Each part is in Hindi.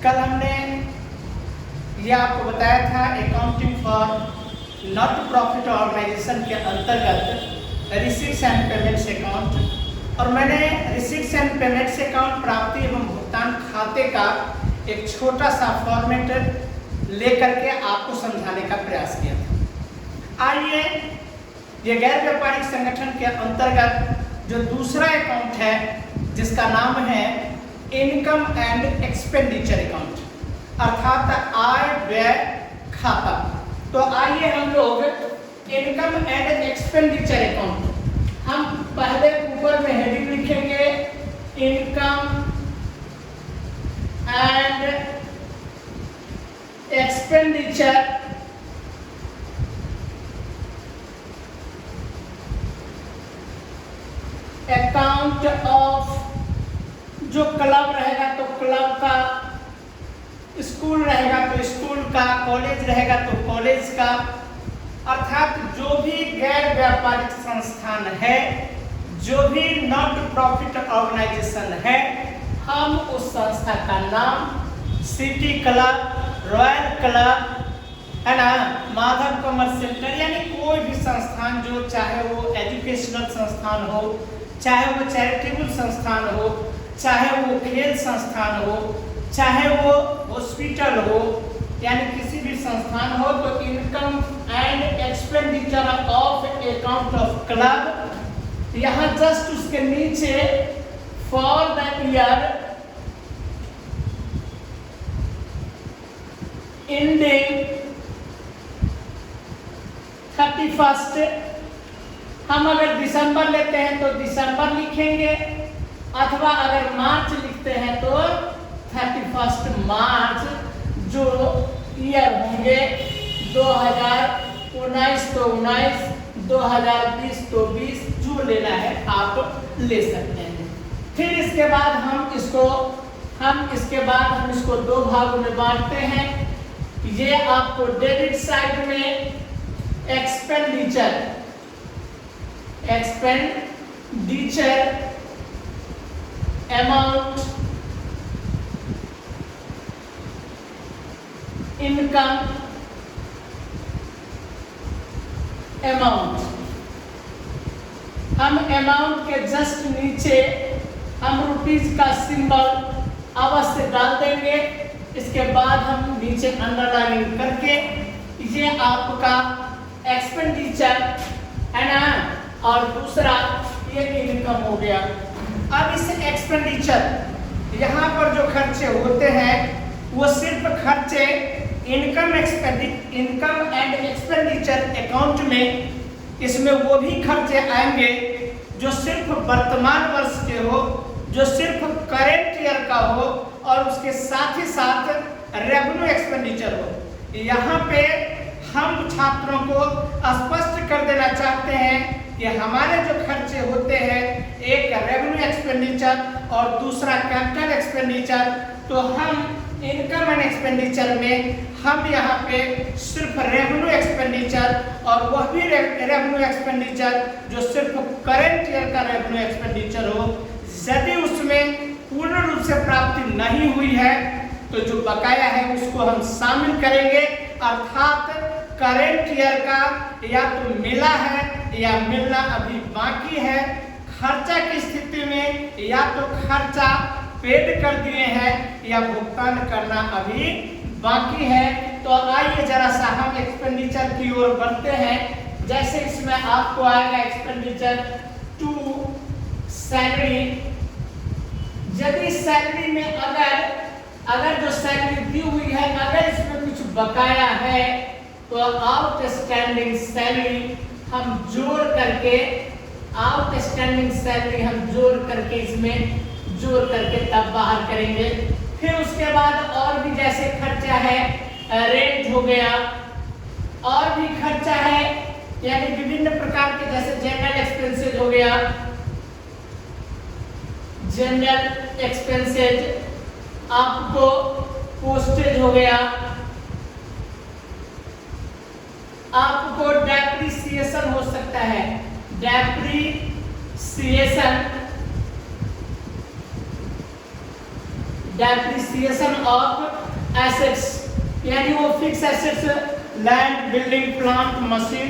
कल हमने ये आपको बताया था accounting for not profit organisation के अंतर्गत रिसीट्स एंड पेमेंट्स अकाउंट, और मैंने रिसीट्स एंड पेमेंट्स अकाउंट प्राप्ति एवं भुगतान खाते का एक छोटा सा फॉर्मेट लेकर के आपको समझाने का प्रयास किया था। आइए, ये गैर व्यापारिक संगठन के अंतर्गत जो दूसरा अकाउंट है जिसका नाम है इनकम एंड एक्सपेंडिचर अकाउंट, अर्थात आय व्यय खाता। तो आइए हम लोग इनकम एंड एक्सपेंडिचर अकाउंट, हम पहले ऊपर में हेडिंग लिखेंगे income and expenditure account of, जो क्लब रहेगा तो क्लब का, स्कूल रहेगा तो स्कूल का, कॉलेज रहेगा तो कॉलेज का, अर्थात जो भी गैर व्यापारिक संस्थान है, जो भी नॉट प्रॉफिट ऑर्गेनाइजेशन है, हम उस संस्था का नाम सिटी क्लब, रॉयल क्लब, है ना, माधव कॉमर्स सेंटर, यानी कोई भी संस्थान जो, चाहे वो एजुकेशनल संस्थान हो, चाहे वो चैरिटेबल संस्थान हो, चाहे वो खेल संस्थान हो, चाहे वो हॉस्पिटल हो, यानी किसी भी संस्थान हो, तो income and expenditure of account of club, यहाँ जस्ट उसके नीचे फॉर द ईयर एंडिंग 31, हम अगर दिसंबर लेते हैं तो दिसंबर लिखेंगे, अथवा अगर मार्च लिखते हैं तो 31 मार्च, जो ईयर होंगे 2019 तो 19, 2020 तो 20, जो लेना है आप ले सकते हैं। फिर इसके बाद हम इसको दो भागों में बांटते हैं। ये आपको डेबिट साइड में एक्सपेंडिचर अमाउंट, इनकम अमाउंट, हम अमाउंट के जस्ट नीचे हम रुपीज का सिंबल अवश्य डाल देंगे। इसके बाद हम नीचे अंडरलाइनिंग करके, ये आपका एक्सपेंडिचर है ना, और दूसरा ये इनकम हो गया। अब इस एक्सपेंडिचर, यहाँ पर जो खर्चे होते हैं वो सिर्फ खर्चे इनकम एंड एक्सपेंडिचर अकाउंट में, इसमें वो भी खर्चे आएंगे जो सिर्फ वर्तमान वर्ष के हो, जो सिर्फ करेंट ईयर का हो, और उसके साथ ही साथ रेवेन्यू एक्सपेंडिचर हो। यहाँ पे हम छात्रों को स्पष्ट कर देना चाहते हैं कि हमारे जो खर्चे होते हैं, एक रेवेन्यू एक्सपेंडिचर और दूसरा कैपिटल एक्सपेंडिचर, तो हम इनकम एंड एक्सपेंडिचर में हम यहाँ पे सिर्फ रेवेन्यू एक्सपेंडिचर, और वह भी रेवेन्यू एक्सपेंडिचर जो सिर्फ करेंट ईयर का रेवेन्यू एक्सपेंडिचर हो, यदि उसमें पूर्ण रूप से प्राप्ति नहीं हुई है तो जो बकाया है उसको हम शामिल करेंगे, अर्थात करेंट ईयर का या तो मिला है या मिलना अभी बाकी है, खर्चा की स्थिति में या तो खर्चा पेड कर दिए हैं या भुगतान करना अभी बाकी है। तो आइए जरा सा हम एक्सपेंडिचर की ओर बढ़ते हैं। जैसे इसमें आपको आएगा एक्सपेंडिचर टू सैलरी, यदि सैलरी में अगर जो सैलरी दी हुई है, अगर इसमें कुछ बकाया है तो आउटस्टैंडिंग सैलरी हम जोड़ करके इसमें जोड़ करके तब बाहर करेंगे। फिर उसके बाद और भी जैसे खर्चा है, रेंट हो गया, और भी खर्चा है, यानी विभिन्न प्रकार के, जैसे जनरल एक्सपेंसेज हो गया, जनरल एक्सपेंसेज, आपको पोस्टेज हो गया, आपको डेप्रिसिएशन हो सकता है, डेप्रिसिएशन डेप्रिसिएशन ऑफ एसेट्स, यानी वो fix assets, land, building, plant, machine,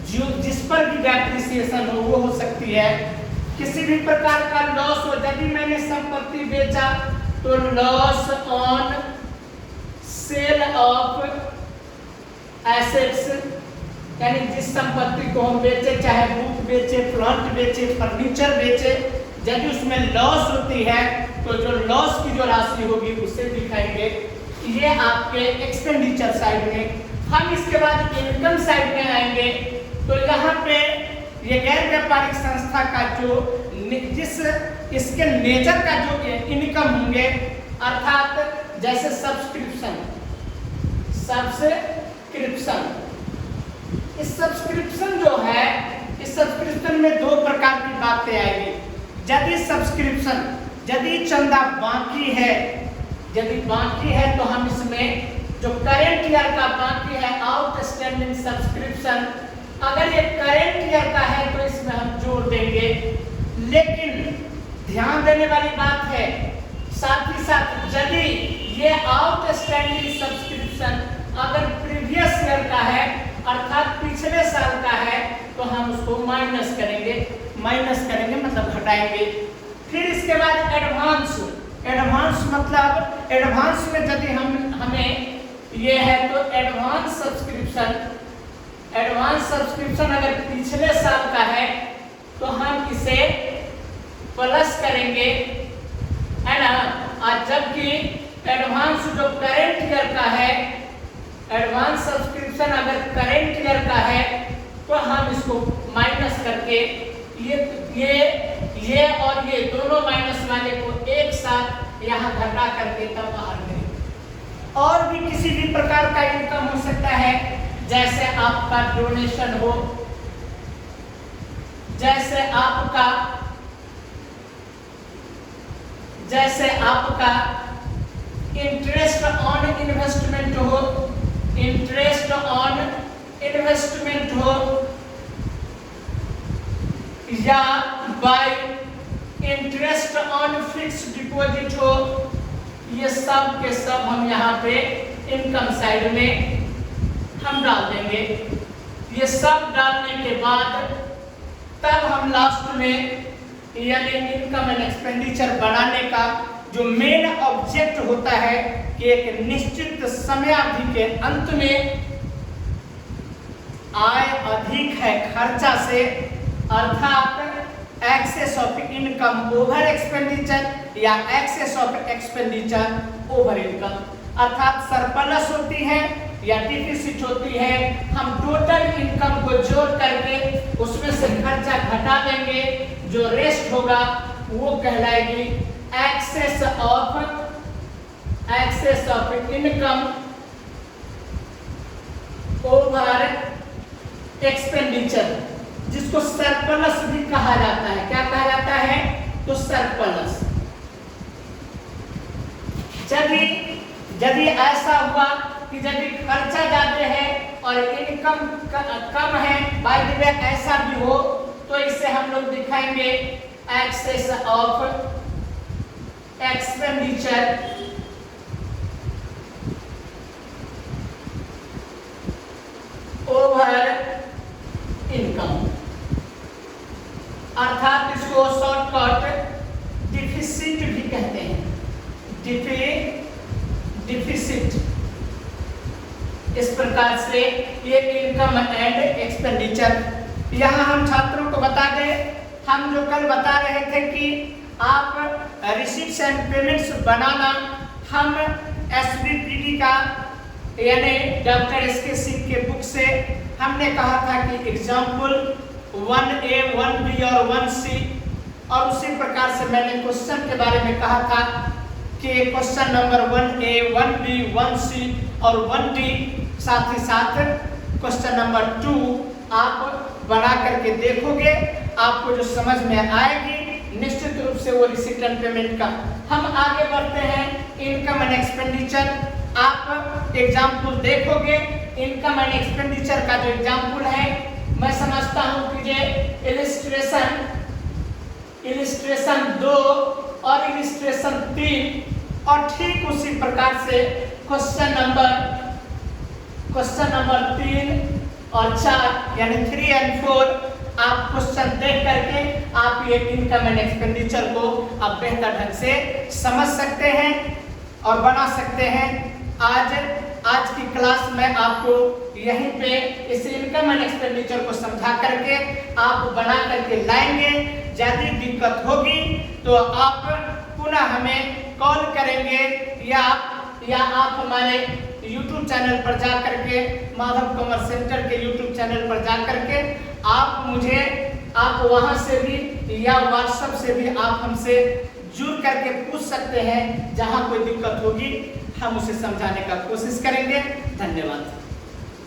जो जिस पर भी डेप्रिसिएशन हो वो हो सकती है। किसी भी प्रकार का लॉस हो, यदि मैंने संपत्ति बेचा तो loss on sale of assets, यानी जिस संपत्ति को हम बेचे, चाहे बुक बेचे, प्लांट बेचे, फर्नीचर बेचे, यदि उसमें लॉस होती है तो जो लॉस की जो राशि होगी उसे दिखाएंगे। ये आपके एक्सपेंडिचर साइड में। हम इसके बाद इनकम साइड में आएंगे तो यहाँ पे ये गैर व्यापारिक संस्था का जो जिस इसके नेचर का जो इनकम होंगे, अर्थात जैसे सब्सक्रिप्शन, इस सब्सक्रिप्शन जो है, इस सब्सक्रिप्शन में दो प्रकार की बातें आएगी। यदि चंदा बाकी है तो हम इसमें जो करेंट ईयर का बाकी है, आउटस्टैंडिंग सब्सक्रिप्शन, अगर ये करेंट ईयर का है तो इसमें हम जोड़ देंगे। लेकिन ध्यान देने वाली बात है, साथ ही साथ यदि ये आउटस्टैंडिंग सब्सक्रिप्शन अगर प्रीवियस ईयर का है, अर्थात पिछले साल का है, तो हम उसको माइनस करेंगे मतलब घटाएंगे। फिर इसके बाद एडवांस मतलब एडवांस में यदि हमें ये है तो एडवांस सब्सक्रिप्शन अगर पिछले साल का है तो हम इसे प्लस करेंगे, है ना। और जबकि एडवांस जो करेंट ईयर का है, एडवांस सब्सक्रिप्शन अगर करेंट ईयर का है तो हम इसको माइनस करके ये और ये दोनों माइनस वाले को एक साथ यहाँ घटा करके तब बाहर करें। और भी किसी भी प्रकार का इनकम हो सकता है, जैसे आपका डोनेशन हो, जैसे आपका इंटरेस्ट ऑन इन्वेस्टमेंट हो, या bye interest on fixed deposit हो, ये सब के सब हम यहाँ पे इनकम साइड में हम डाल देंगे। ये सब डालने के बाद तब हम लास्ट में, यानी इनकम एंड एक्सपेंडिचर बढ़ाने का जो मेन ऑब्जेक्ट होता है कि एक निश्चित समयावधि के अंत में आय अधिक है खर्चा से, अर्थात excess of income over expenditure या excess of expenditure over income, अर्थात सरप्लस होती है या डिफिसिट होती है, हम टोटल इनकम को जोड़ करके उसमें से खर्चा घटा देंगे, जो रेस्ट होगा वो कहलाएगी excess of income over expenditure, जिसको सरप्लस भी कहा जाता है। क्या कहा जाता है? तो सरप्लस। यदि ऐसा हुआ कि यदि खर्चा ज्यादा है और इनकम कम है, बाय द वे ऐसा भी हो, तो इसे हम लोग दिखाएंगे excess of expenditure over income, अर्थात इसको शॉर्टकट डिफिसिट भी कहते हैं। डिफिसिट। इस प्रकार से ये इनकम एंड एक्सपेंडिचर। यहाँ हम छात्रों को बता दें, हम जो कल बता रहे थे कि आप रिसीट्स एंड पेमेंट्स बनाना, हम एसबीपीडी का यानी डॉक्टर एसके सिंह के बुक से हमने कहा था कि एग्जाम्पल 1A, 1B और 1C, और उसी प्रकार से मैंने क्वेश्चन के बारे में कहा था कि question number 1A, 1B, 1C और 1D, साथ ही साथ क्वेश्चन नंबर 2 आप बना करके देखोगे, आपको जो समझ में आएगी निश्चित रूप से वो रिसीट एंड पेमेंट का। हम आगे बढ़ते हैं इनकम एंड एक्सपेंडिचर। आप एग्जाम्पल देखोगे, इनकम एंड एक्सपेंडिचर का जो एग्जाम्पल है, मैं समझता हूं कि ये इलिस्ट्रेशन 2 और इलिस्ट्रेशन 3 और ठीक उसी प्रकार से क्वेश्चन नंबर 3 और 4 यानी 3 और 4 आप क्वेश्चन देख करके आप ये इनकम एंड एक्सपेंडिचर को आप बेहतर ढंग से समझ सकते हैं और बना सकते हैं। आज की क्लास में आपको यहीं पे इस इनकम एंड एक्सपेंडिचर को समझा करके आप बना करके लाएंगे। यदि दिक्कत होगी तो आप पुनः हमें कॉल करेंगे या आप हमारे YouTube चैनल पर जा करके माधव कॉमर्स सेंटर के YouTube चैनल पर जा करके आप वहां से भी या व्हाट्सएप से भी आप हमसे जुड़ करके पूछ सकते हैं। जहां कोई दिक्कत होगी हम उसे समझाने का कोशिश करेंगे। धन्यवाद।